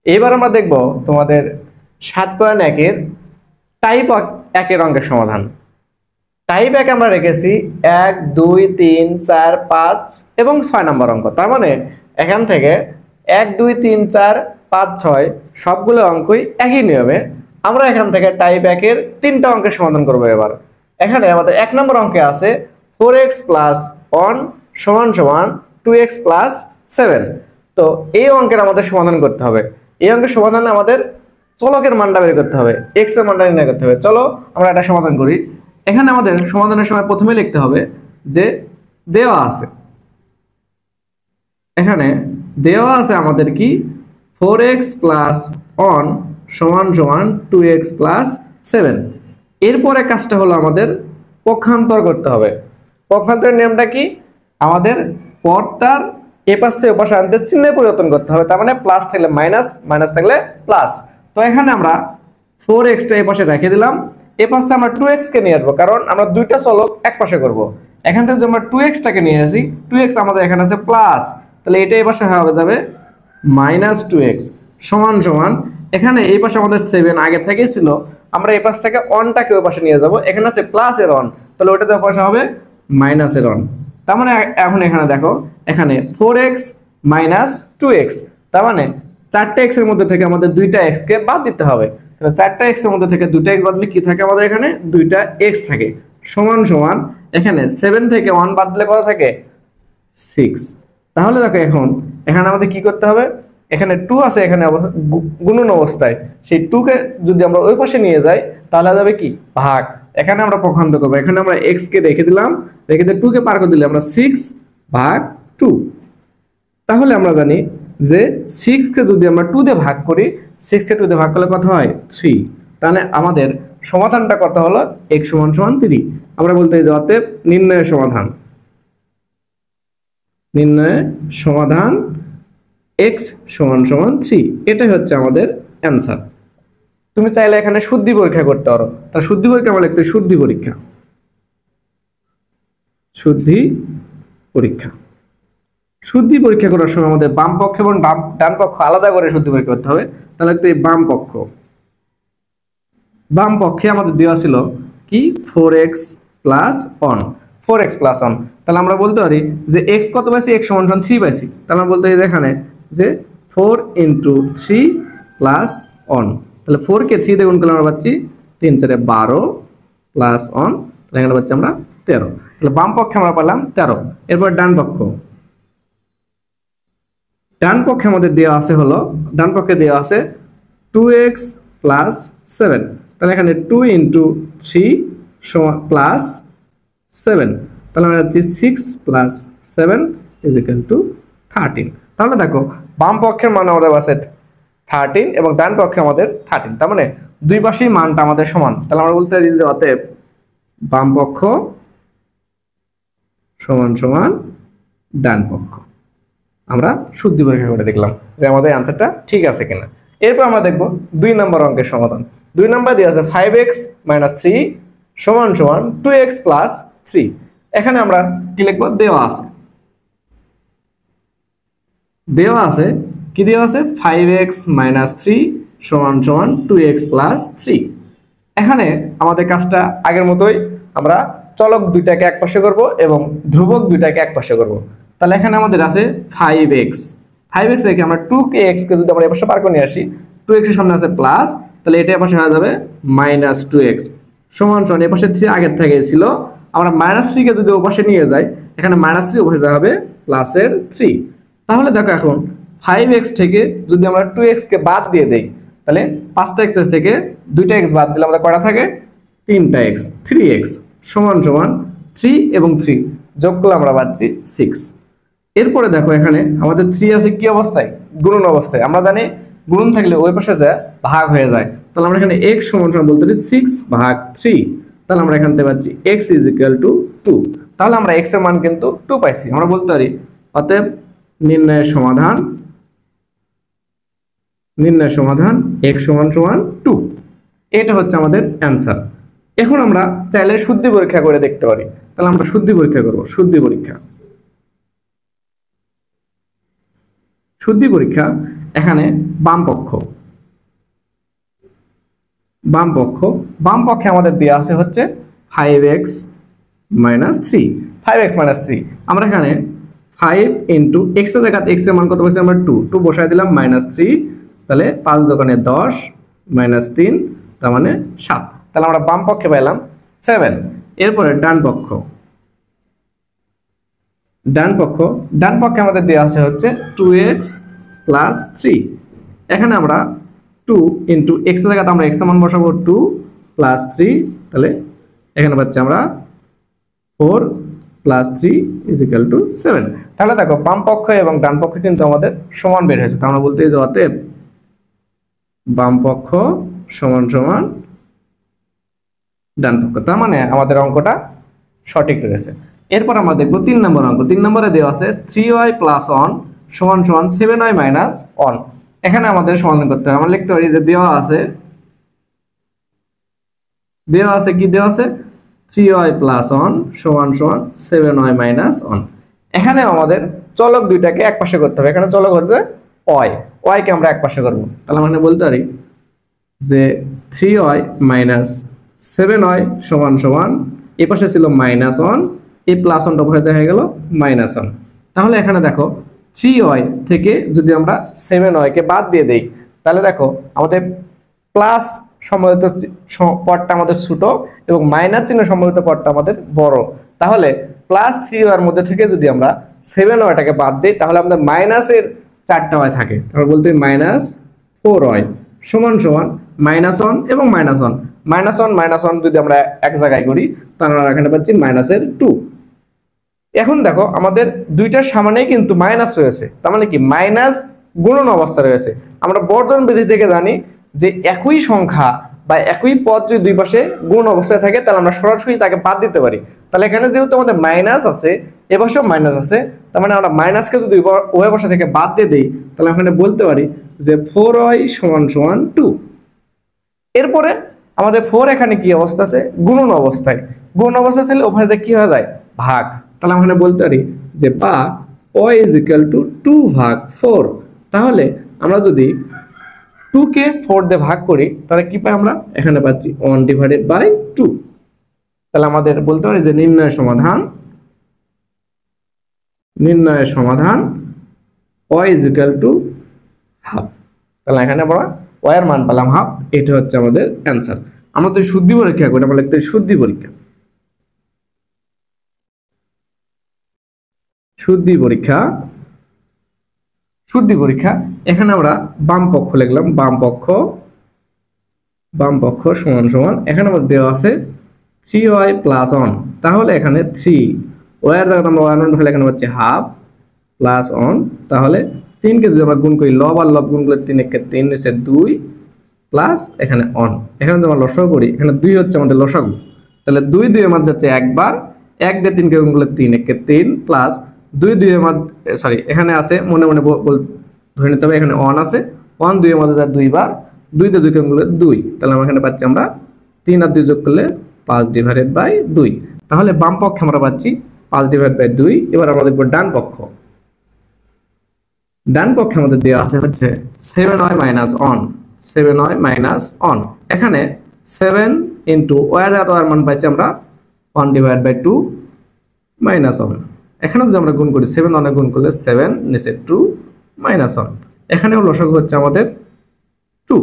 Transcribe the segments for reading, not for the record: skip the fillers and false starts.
এবার আমরা দেখব তোমাদের 7.1 এর টাইপ 1 এর অঙ্কের সমাধান। টাইপ 1 আমরা রেখেছি 1 2 3 4 5 এবং 6 নম্বর অঙ্ক। তার মানে এখান থেকে 1 2 3 4 5 6 সবগুলো অঙ্কই একই নিয়মে আমরা এখান থেকে টাইপ 1 এর 3টা অঙ্কের সমাধান করব। এবার এখানে আমাদের 1 নম্বর অঙ্কে আছে 4x + 1 = 2x + 7। তো এই অঙ্কের আমাদের সমাধান করতে হবে। এই অঙ্কের সমাধানে আমাদের চলকের মানটা বের করতে হবে, x এর মানটা নির্ণয় করতে হবে। চলো আমরা এটা সমাধান করি। এখানে আমাদের সমাধানের সময় প্রথমে লিখতে হবে যে দেওয়া আছে, এখানে দেওয়া আছে আমাদের কি 4x + 1 = 2x + 7। এরপরে কাজটা হলো আমাদের পক্ষান্তর করতে হবে। পক্ষান্তরের নিয়মটা কি, আমাদের পদটার এ পাশ থেকে ও পাশে আনতে চিহ্নের পরিবর্তন করতে হবে। তার মানে প্লাস থাকলে মাইনাস, মাইনাস থাকলে প্লাস। তো এখানে আমরা 4x টা এই পাশে রেখে দিলাম, এই পাশে আমরা 2x কে নিয়ে আসবো, কারণ আমরা দুইটা চলক এক পাশে করব। এখান থেকে যদি আমরা 2x টাকে নিয়ে আসি, 2x আমাদের এখানে আছে প্লাস, তাহলে এটা এই পাশে হয়ে যাবে -2x সমান এখানে এই পাশে আমাদের 7 আগে থেকেই ছিল, আমরা এই পাশ থেকে 1 টাকে ওই পাশে নিয়ে যাব। এখানে আছে প্লাস এর 1, তাহলে ওটাতে পাশে হবে মাইনাস এর 1। তার মানে এখন এখানে দেখো, এখানে 4x - 2x, তার মানে 4টা x এর মধ্যে থেকে আমাদের 2টা x কে বাদ দিতে হবে। তাহলে 4টা x এর মধ্যে থেকে 2টা x বাদ দিলে কি থাকে, আমাদের এখানে 2টা x থাকে। সমান এখানে 7 থেকে 1 বাদ দিলে কত থাকে, 6। তাহলে দেখো এখন এখানে আমাদের কি করতে হবে, এখানে 2 আছে, এখানে গুণন অবস্থায়, সেই 2 কে যদি আমরা ওই পাশে নিয়ে যাই তাহলে যাবে কি ভাগ। এখানে আমরা পক্ষান্তর করব, এখানে আমরা x কে রেখে দিলাম, রেখে দিয়ে 2 কে পার করে দিলে আমরা 6/2। তাহলে আমরা জানি যে 6 কে যদি আমরা 2 দিয়ে ভাগ করি, 6 কে 2 দিয়ে ভাগ করলে কত হয় 3। তাহলে আমাদের সমাধানটা কত হলো, x = 3। আমরা বলতে এই যে অতএব নির্ণয়ের সমাধান, নির্ণয়ের সমাধান x = 3, এটাই হচ্ছে আমাদের অ্যানসার। তুমি চাইলে এখানে শুদ্ধি পরীক্ষা করতে পারো। তাহলে শুদ্ধি পরীক্ষা আমরা লিখতে শুদ্ধি পরীক্ষা, শুদ্ধি পরীক্ষা। শুদ্ধি পরীক্ষা করার সময় আমাদের বাম পক্ষ এবং ডান পক্ষ আলাদা করে শুদ্ধি পরীক্ষা করতে হবে। তাহলে এই বাম পক্ষে আমাদের দেওয়া ছিল কি 4x + 1, 4x + 1। তাহলে আমরা বলতে পারি যে x কত পাইছি, x = 3 পাইছি। তাহলে আমরা বলতে পারি এখানে যে 4 × 3 + 1, তাহলে 4 কে 3 দিয়ে গুণ করলে আমরা পাচ্ছি 3 × 4 = 12 + 1, তাহলে এখানে পাচ্ছি আমরা 13। তাহলে বাম পক্ষে আমরা পেলাম 13। এরপর ডান পক্ষে আমাদের দেওয়া আছে হলো, ডান পক্ষে দেওয়া আছে 2x + 7। তাহলে এখানে 2 × 3 + 7, তাহলে আমরা পাচ্ছি 6 + 7 = 13। তাহলে দেখো বাম পক্ষের মান আমাদের আছে 13 এবং ডান পক্ষে আমাদের 13, তার মানে দুই পাশেই মানটা আমাদের সমান। তাহলে আমরা বলতে পারি যে অতএব বাম পক্ষ সমান ডান পক্ষ। আমরা শুদ্ধি পরীক্ষা করে দেখলাম যে আমাদের অ্যানসারটা ঠিক আছে কিনা। এরপর আমরা দেখব 2 নম্বর অঙ্কের সমাধান। 2 নম্বর দেওয়া আছে 5x - 3 = 2x + 3। এখানে আমরা কি লিখব, দেওয়া আছে কি দেওয়া আছে 5x - 3 = 2x + 3। এখানে আমাদের কাজটা আগের মতোই, আমরা চলক দুইটাকে এক পাশে করব এবং ধ্রুবক দুইটাকে এক পাশে করব। তাহলে এখানে আমাদের আছে 5x রেখে আমরা 2x কে যদি আমরা এই পাশে পার করে নিয়ে আসি, 2x এর সামনে আছে প্লাস, তাহলে এটা এই পাশে হয়ে যাবে -2x সমান এই পাশে 3 আগের থেকে ছিল, আমরা -3 কে যদি ওই পাশে নিয়ে যাই, এখানে -3 ওই পাশে হবে প্লাসের 3। তাহলে দেখো এখন 5x থেকে যদি আমরা 2x কে বাদ দিয়ে দেই, তাহলে 5টা x থেকে 2টা x বাদ দিলে আমাদের কয়টা থাকে, 3টা x, 3x সমান 3 এবং 3 যোগ করলে আমরা পাচ্ছি 6। এরপরে দেখো এখানে আমাদের 3 আছে কি অবস্থায়, গুণন অবস্থায়। আমরা জানি গুণন থাকলে ওই পাশে যায় ভাগ হয়ে যায়। তাহলে আমরা এখানে x সমান বলতে পারি 6/3। তাহলে আমরা এখান থেকে পাচ্ছি x = 2। তাহলে আমরা x এর মান কিন্তু 2 পাইছি। আমরা বলতে পারি অতএব নির্ণয়ের সমাধান x = 2। এটা হচ্ছে আমাদের অ্যানসার। এখন আমরা চাইলে শুদ্ধি পরীক্ষা করে দেখতে পারি। তাহলে আমরা শুদ্ধি পরীক্ষা করব, শুদ্ধি পরীক্ষা এখানে বাম পক্ষে আমাদের দেওয়া আছে হচ্ছে 5x minus 3 5x minus 3 আমরা এখানে 5 ইন্টু x এর জায়গায় x এর মান কত বসে আমরা 2 বসাই দিলাম -3 তাহলে 5 দোকানে 10 -3 তার মানে 7 তাহলে আমরা বাম পক্ষে পেলাম 7 এরপরে ডান পক্ষে আমাদের দেওয়া আছে হচ্ছে 2x plus 3 এখানে আমরা 2 ইন্টু x এর জায়গায় আমরা x এর মান বসাবো 2 plus 3 তাহলে এখানে পাচ্ছি আমরা 4 plus 3 is equal to 7 তাহলে দেখো বাম পক্ষ এবং ডান পক্ষ কিন্তু আমাদের সমান বের হয়েছে আমরা বলতে যে অতএব বাম পক্ষ সমান সমান ডান পক্ষ তার মানে আমাদের অঙ্কটা সঠিক রয়েছে এরপর আমরা দেখব 3 নম্বর অঙ্ক 3 নম্বরে দেওয়া আছে 3y plus 1 সমান সমান 7y minus 1 এখানে আমাদের সমাধান করতে হবে আমরা লিখতে পারি যে দেওয়া আছে কি দেওয়া আছে 3y plus 1 সমান সমান 7y minus 1 এখানে আমাদের চলক দুইটাকে একপাশে করতে হবে এখানে চলক হচ্ছে y কে আমরা একপাশে করব তাহলে আমরা বলতে পারি যে 3y minus 7y সমান সমান এই পাশে ছিল -1 এই প্লাস 1 টা হয়ে গেল -1 তাহলে এখানে দেখো 3y থেকে যদি আমরা 7y কে বাদ দিয়ে দেই তাহলে দেখো আমাদের প্লাস সম্বলিত পদটা আমাদের ছোট এবং মাইনাস চিহ্ন সম্বলিত পদটা আমাদের বড় তাহলে প্লাস 3y এর মধ্যে থেকে যদি আমরা 7y টাকে বাদ দেই তাহলে আমাদের মাইনাসের 4টা y থাকে তাহলে বলতে -4y সমান সমান -1 এবং -1 যদি আমরা এক জায়গায় করি তাহলে আমরা এখানে পাচ্ছি -2 এখন দেখো আমাদের দুইটার সামনেই কিন্তু মাইনাস রয়েছে তার মানে কি মাইনাস গুণন অবস্থা রয়েছে আমরা বর্জন বিধি থেকে জানি যে একই সংখ্যা বা একই পদ যদি দুই পাশে গুণ অবস্থায় থাকে তাহলে আমরা সরাসরি তাকে বাদ দিতে পারি তাহলে এখানে যেহেতু আমাদের মাইনাস আছে এ পাশেও মাইনাস আছে তার মানে আমরা মাইনাসকে যদি উভয় পাশে থেকে বাদ দিয়ে দেই তাহলে এখানে বলতে পারি যে 4y সমান সমান 2 এরপরে আমাদের 4 এখানে কি অবস্থা আছে গুণন অবস্থায় থাকলে উভয় কি হয়ে যায় ভাগ তাহলে আমরা বলতে পারি যে বা y is equal to 2 ভাগ 4 তাহলে আমরা যদি 2 কে 4 দিয়ে ভাগ করি তাহলে কি পাই আমরা এখানে পাচ্ছি 1/2 তাহলে আমাদের বলতে পারি যে নির্ণয়ের সমাধান y is equal to half তাহলে এখানে আমরা y এর মান পেলাম হাফ এটা হচ্ছে আমাদের অ্যানসার আমরা তো শুদ্ধি পরীক্ষা করি আমরা লিখতে শুদ্ধি পরীক্ষা এখানে আমরা বাম পক্ষ লিখলাম বাম পক্ষ সমান সমান এখানে আমাদের দেওয়া আছে 3y plus 1 তাহলে এখানে 3 y এর জায়গায় আমরা y ধরলে এখানে হচ্ছে হাফ প্লাস 1 তাহলে 3 কে যদি আমরা গুণ করি লব আর লব গুণ করলে 3 কে 3 নিচে 2 প্লাস এখানে 1 এখানে যদি আমরা লসাগু করি এখানে 2 হচ্ছে আমাদের লসাগু তাহলে 2 2 এর মধ্যে যাচ্ছে একবার 1 দিয়ে 3 কে গুণ করলে 3 কে 3 প্লাস 2 2 এর মধ্যে সরি এখানে আছে মনে ধরে নিতে হবে এখানে 1 আছে 1 2 এর মধ্যে যায় দুইবার 2 দিয়ে 2 কে গুণ করলে 2 তাহলে আমরা এখানে পাচ্ছি আমরা 3 আর 2 যোগ করলে 5/2 তাহলে বাম পক্ষে আমরা পাচ্ছি 5/2 এবার আমরা দেখব ডান পক্ষে আমাদের দেওয়া আছে হচ্ছে 7y minus 1 এখানে 7 ইনটু y এর জায়গায় y মান পাইছি আমরা 1/2 minus 1 এখানে যদি আমরা গুণ করি 7 1 গুণ করলে 7 নিচে 2 minus 1 এখানেও লসাগু হচ্ছে আমাদের 2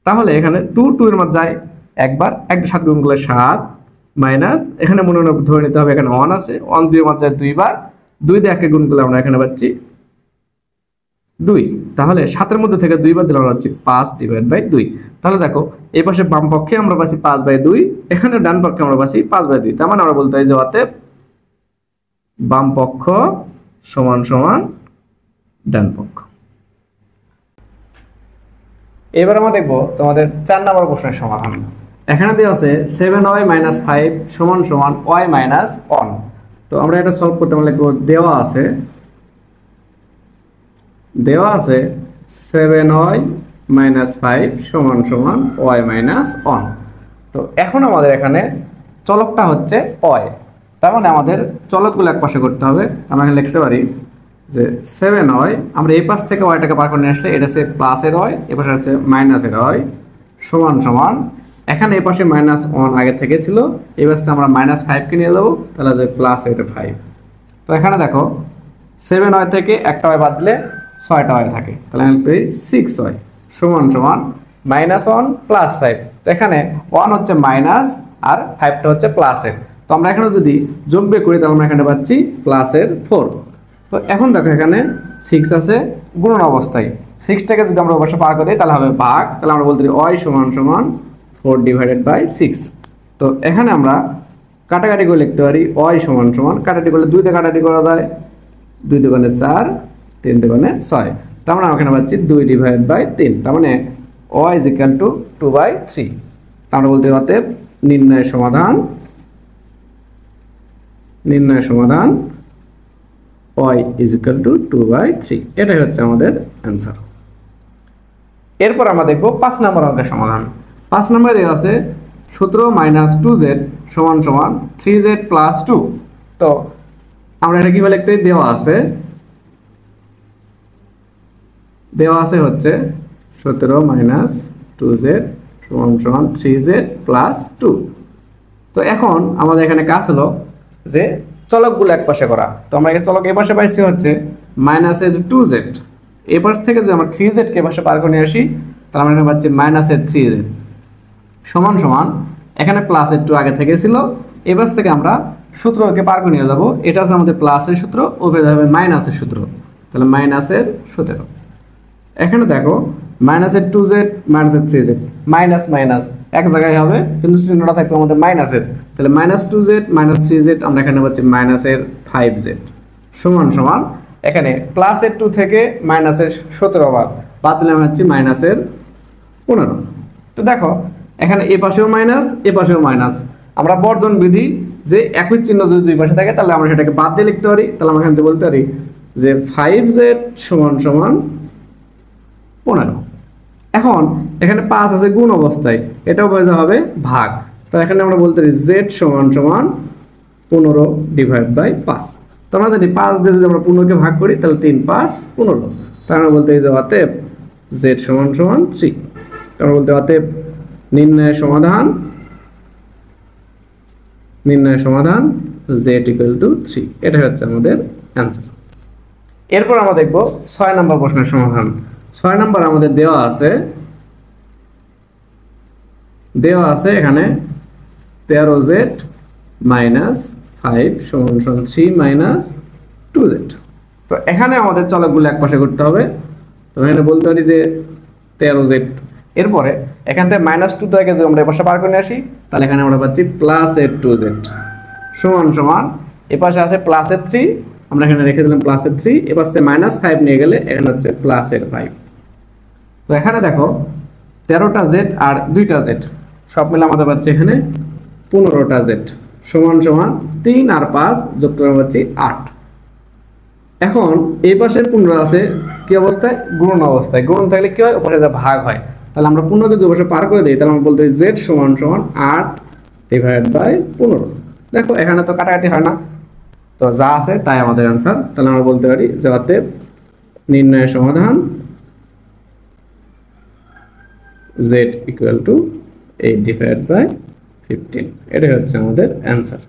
তাহলে এখানে 2 এর মধ্যে যায় একবার 1 7 গুণ করলে 7 মাইনাস এখানে মনে ধরে নিতে হবে এখানে 1 আছে 1 2 এর মধ্যে যায় দুইবার 2 দিয়ে 1 কে গুণ করলে আমরা এখানে পাচ্ছি 2 তাহলে 7 এর মধ্যে থেকে দুইবার দিলে আমরা পাচ্ছি 5/2 তাহলে দেখো এই পাশে বাম পক্ষে আমরা পাচ্ছি 5/2 এখানে ডান পক্ষে আমরা পাচ্ছি 5/2 তার মানে আমরা বলতে পারি যে অতএব বাম পক্ষ সমান সমান ডান পক্ষ এবার আমরা দেখব তোমাদের 4 নম্বর প্রশ্নের সমাধান এখানে দেওয়া আছে 7y minus 5 সমান সমান y minus 1 তো আমরা এটা সলভ করতে আমরা লিখব দেওয়া আছে 7y minus 5 সমান সমান y minus 1 তো এখন আমাদের এখানে চলকটা হচ্ছে y তার মানে আমাদের চলকগুলো একপাশে করতে হবে আমরা এখানে লিখতে পারি যে 7y, আমরা এই পাশ থেকে ওয়াইটাকে বার করে নিয়ে আসলে এটা হচ্ছে প্লাসের হয়, এ পাশে হচ্ছে মাইনাসের হয়, সমান সমান এখানে এই পাশে -1 আগে থেকে ছিল, এই পাশে আমরা -5 কে নিয়ে যাবো, তাহলে যে প্লাস এটা 5। তো এখানে দেখো 7y থেকে একটা y বাদ দিলে 6টা y থাকে, তাহলে আমি লিখতে 6y সমান সমান -1 প্লাস 5। তো এখানে 1 হচ্ছে মাইনাস আর 5টা হচ্ছে প্লাসের। তো আমরা এখানে যদি যোগ বিয়োগ করি তাহলে আমরা এখানে পাচ্ছি প্লাসের 4। তো এখন দেখো এখানে 6 আছে গুণন অবস্থায়, 6টাকে যদি আমরা অবশ্য পার করে দিই তাহলে হবে ভাগ, তাহলে আমরা বলতে পারি y সমান সমান 4/6। তো এখানে আমরা কাটাকাটি করে লিখতে পারি y সমান সমান, কাটাকাটি করলে 2 দিয়ে কাটাকাটি করা যায়, 2 দুগুণে 4, 3 দুগুণে 6, তার মানে আমরা এখানে পাচ্ছি 2/3। তার মানে y = 2/3। আমরা বলতে পারি নির্ণয় সমাধান y = 2/3। এটাই হচ্ছে আমাদের অ্যান্সার। এরপর আমরা দেখব 5 নম্বর অঙ্কের সমাধান। 5 নম্বরে দেওয়া আছে 17 - 2z = 3z + 2। তো আমরা এটা কিভাবে লিখতে দেওয়া আছে হচ্ছে 17 - 2z = 3z + 2। তো এখন আমাদের এখানে কাজ হলো যে চলকগুলো একপাশে করা। তো আমরা এই চলক এই পাশে পাইছি হচ্ছে -2z, এই পাশ থেকে যদি আমরা 3z কে এই পাশে পার করে নিয়ে আসি তাহলে আমরা এখানে পাচ্ছি -3z সমান সমান এখানে +2 আগে থেকে ছিল, এই পাশ থেকে আমরা 17কে পার করে নিয়ে যাব, এটা হচ্ছে আমাদের প্লাসের সূত্র, ওপরে যাবে মাইনাসের সূত্র, তাহলে -17। এখানে দেখো -2z -3z মাইনাস মাইনাস এক জায়গায় হবে, কিন্তু চিহ্নটা থাকবে আমাদের মাইনাসের, তাহলে -2z -3z আমরা এখানে পাচ্ছি -5z সমান সমান এখানে +2 থেকে -17 বাদ দিলে আমরা পাচ্ছি -15। তো দেখো এখানে এই পাশেও মাইনাস, এই পাশেও মাইনাস, আমরা বর্জন বিধি যে একই চিহ্ন যদি দুই পাশে থাকে তাহলে আমরা সেটাকে বাদ দিয়ে লিখতে পারি, তাহলে আমরা এখান থেকে বলতে পারি যে 5z = 15। এখন এখানে 5 আছে গুণ অবস্থায়, এটাও বোঝা হবে ভাগ, তো এখানে আমরা বলতে পারি z = 15/5। তো আমরা জানি 5 দিয়ে যদি আমরা 15কে ভাগ করি তাহলে 3 × 5 = 15, তার আমরা বলতে এই যে অতএব z = 3। আমরা বলতে অতএব নির্ণয় সমাধান z = 3। এটা হচ্ছে আমাদের অ্যান্সার। এরপর আমরা দেখব 6 নম্বর প্রশ্নের সমাধান। 6 নম্বর আমাদের দেওয়া আছে এখানে 13z - 5 = 3 - 2z। তো এখানে আমাদের চলকগুলো একপাশে করতে হবে, তো এখানে বলতে পারি যে 13z, এরপরে এখান থেকে -2 থেকে যদি আমরা এই পাশে পার করে নিয়ে আসি তাহলে এখানে আমরা পাচ্ছি +2z সমান সমান এই পাশে আছে +3, আমরা এখানে রেখে দিলাম +3, এই পাশে -5 নিয়ে গেলে এখানে হচ্ছে +5। তো এখানে দেখো 13টা z আর 2টা z সব মিলে আমাদের পাচ্ছি এখানে 15টা z সমান সমান 3 আর 5 যোগ করে পাচ্ছি 8। এখন এই পাশে 15 আছে কি অবস্থায়? গুণন অবস্থায়। গুণন থাকলে কি হয়? উপরে যা ভাগ হয়, তাহলে আমরা 15কে যদি পাশে পার করে দিই তাহলে আমরা বলতে z = 8/15। দেখো এখানে তো কাটাকাটি হয় না, তো যা আছে তাই আমাদের অ্যান্সার। তাহলে আমরা বলতে পারি যে অতএব নির্ণয় সমাধান z = 8/15। এটাই হচ্ছে আমাদের অ্যান্সার।